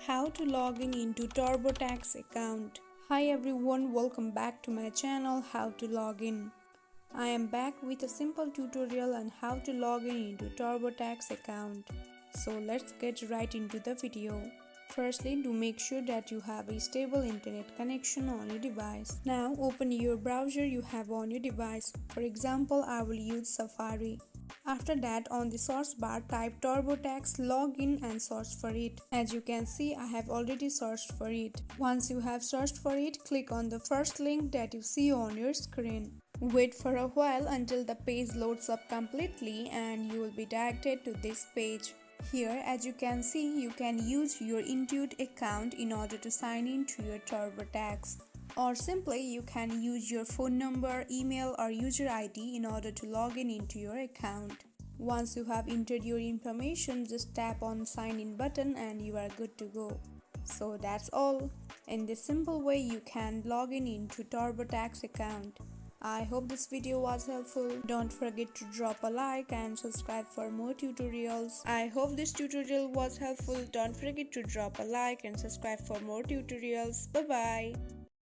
How to log in into TurboTax account. Hi everyone, welcome back to my channel How to Log In. I am back with a simple tutorial on how to log in into TurboTax account. So let's get right into the video. Firstly, do make sure that you have a stable internet connection on your device. Now open your browser you have on your device. For example, I will use Safari. After that, on the source bar, type TurboTax login and search for it. As you can see, I have already searched for it. Once you have searched for it, click on the first link that you see on your screen. Wait for a while until the page loads up completely and you will be directed to this page. Here, as you can see, you can use your Intuit account in order to sign in to your TurboTax. Or simply, you can use your phone number, email or user ID in order to log in into your account. Once you have entered your information, just tap on sign in button and you are good to go. So that's all. In this simple way, you can log in into TurboTax account. I hope this video was helpful. Don't forget to drop a like and subscribe for more tutorials. I hope this tutorial was helpful. Don't forget to drop a like and subscribe for more tutorials. Bye bye.